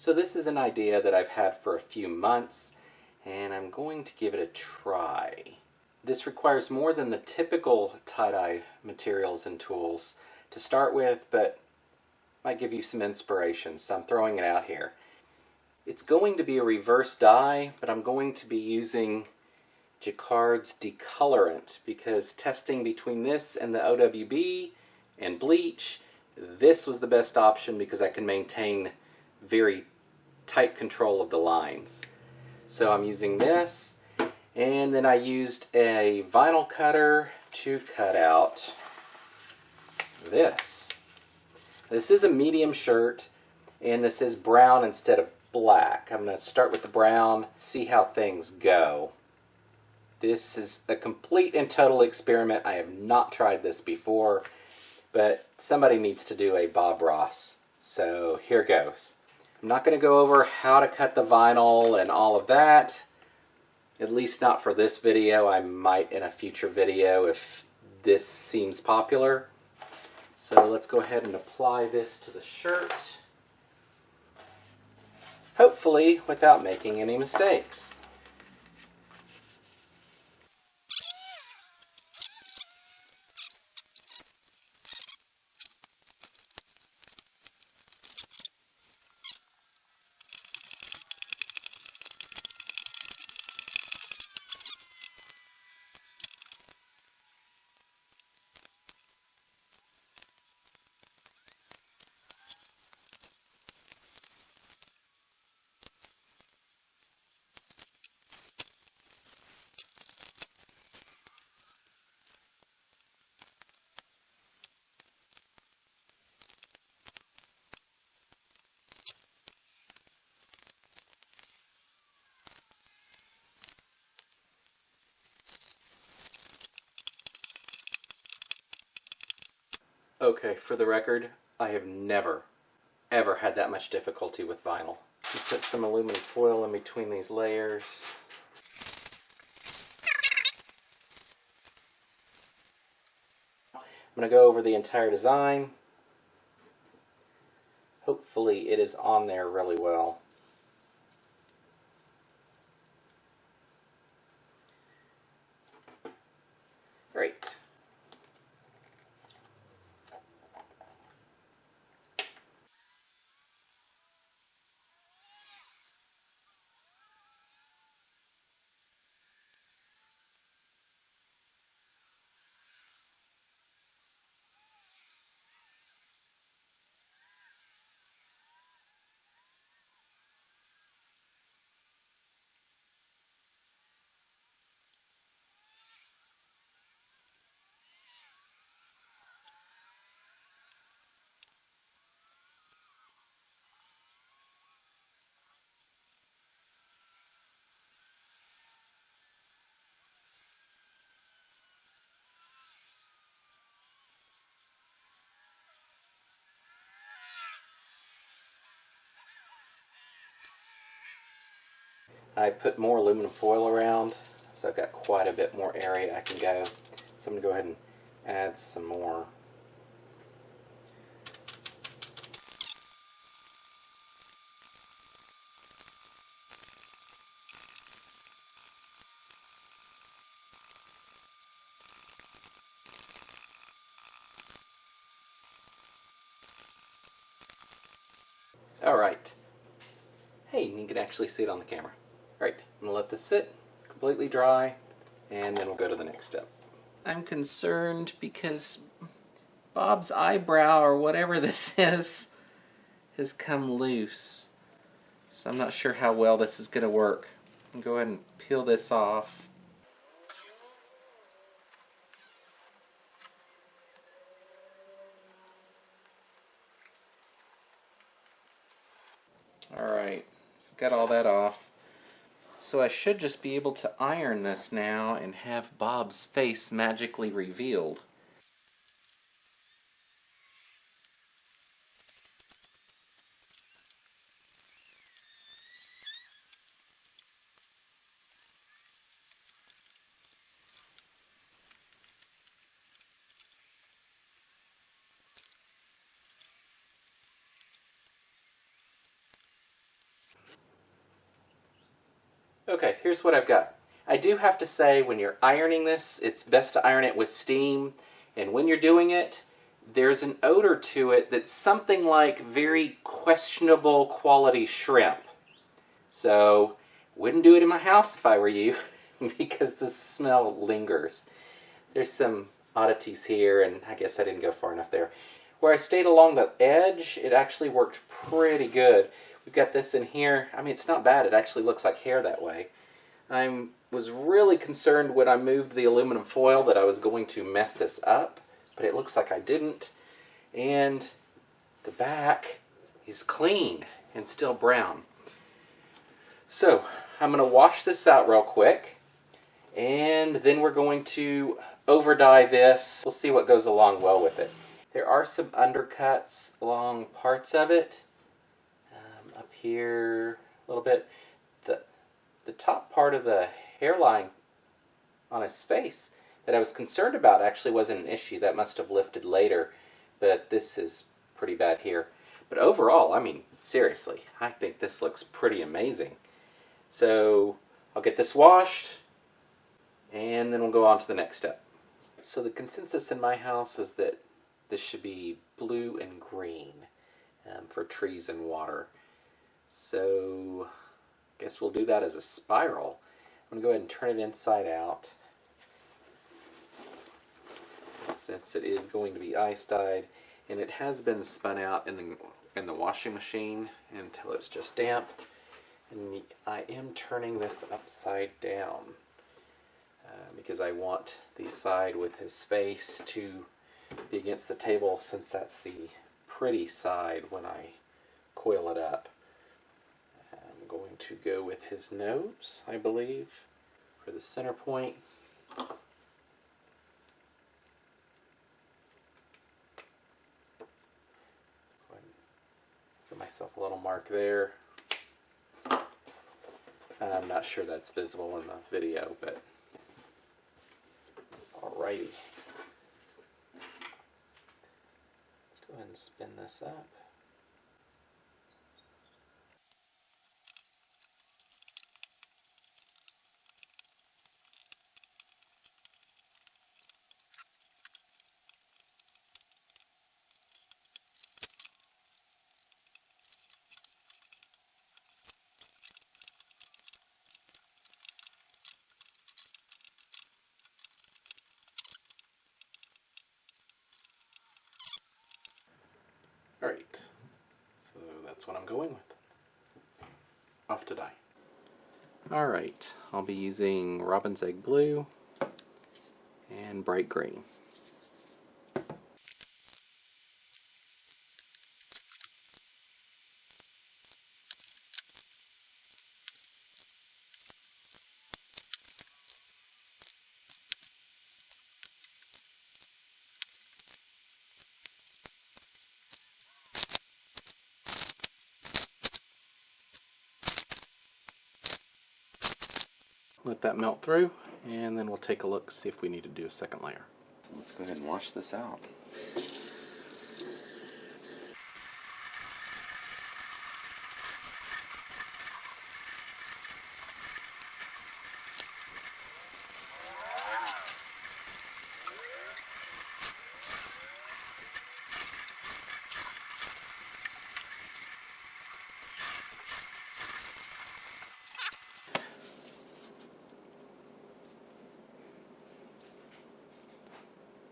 So this is an idea that I've had for a few months, and I'm going to give it a try. This requires more than the typical tie-dye materials and tools to start with, but might give you some inspiration, so I'm throwing it out here. It's going to be a reverse dye, but I'm going to be using Jacquard's deColourant because testing between this and the OWB and bleach, this was the best option because I can maintain very tight control of the lines. So I'm using this, and then I used a vinyl cutter to cut out this. This is a medium shirt, and this is brown instead of black. I'm going to start with the brown, see how things go. This is a complete and total experiment. I have not tried this before, but somebody needs to do a Bob Ross. So here goes. I'm not going to go over how to cut the vinyl and all of that, at least not for this video. I might in a future video if this seems popular. So let's go ahead and apply this to the shirt, hopefully without making any mistakes. Okay, for the record, I have never, ever had that much difficulty with vinyl. Put some aluminum foil in between these layers. I'm going to go over the entire design. Hopefully it is on there really well. Great. I put more aluminum foil around, so I've got quite a bit more area I can go. So I'm going to go ahead and add some more. Alright. Hey, you can actually see it on the camera. Alright, I'm going to let this sit completely dry, and then we'll go to the next step. I'm concerned because Bob's eyebrow, or whatever this is, has come loose. So I'm not sure how well this is going to work. I'm going to go ahead and peel this off. Alright, so I've got all that off. So I should just be able to iron this now and have Bob's face magically revealed. Okay, here's what I've got. I do have to say, when you're ironing this, it's best to iron it with steam. And when you're doing it, there's an odor to it that's something like very questionable quality shrimp. So, wouldn't do it in my house if I were you, because the smell lingers. There's some oddities here, and I guess I didn't go far enough there. Where I stayed along the edge, it actually worked pretty good. We've got this in here. I mean, it's not bad. It actually looks like hair that way. I was really concerned when I moved the aluminum foil that I was going to mess this up, but it looks like I didn't. And the back is clean and still brown. So I'm going to wash this out real quick, and then we're going to over dye this. We'll see what goes along well with it. There are some undercuts along parts of it. Up here a little bit. The top part of the hairline on his face that I was concerned about actually wasn't an issue. That must have lifted later, but this is pretty bad here. But overall, I mean, seriously, I think this looks pretty amazing. So I'll get this washed, and then we'll go on to the next step. So the consensus in my house is that this should be blue and green for trees and water. So I guess we'll do that as a spiral. I'm going to go ahead and turn it inside out, since it is going to be ice dyed, and it has been spun out in the washing machine until it's just damp. And I am turning this upside down because I want the side with his face to be against the table, since that's the pretty side when I coil it up. I'm going to go with his nose, I believe, for the center point. Give myself a little mark there. I'm not sure that's visible in the video, but alrighty. Let's go ahead and spin this up. Alright, so that's what I'm going with. Off to dye. Alright, I'll be using Robin's Egg Blue and Bright Green. Let that melt through, and then we'll take a look, see if we need to do a second layer. Let's go ahead and wash this out.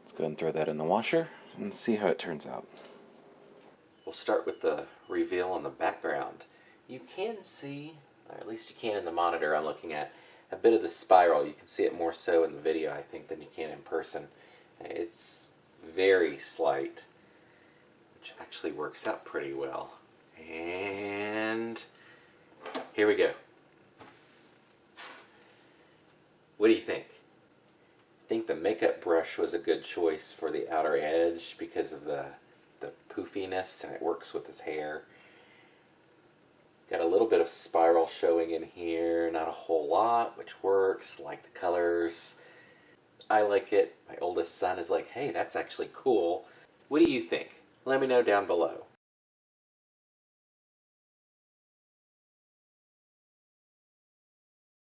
Let's go ahead and throw that in the washer and see how it turns out. We'll start with the reveal on the background. You can see, or at least you can in the monitor I'm looking at, a bit of the spiral. You can see it more so in the video, I think, than you can in person. It's very slight, which actually works out pretty well. And here we go. What do you think? I think the makeup brush was a good choice for the outer edge because of the poofiness, and it works with his hair. Got a little bit of spiral showing in here, not a whole lot, which works. Like the colors. I like it. My oldest son is like, hey, that's actually cool. What do you think? Let me know down below.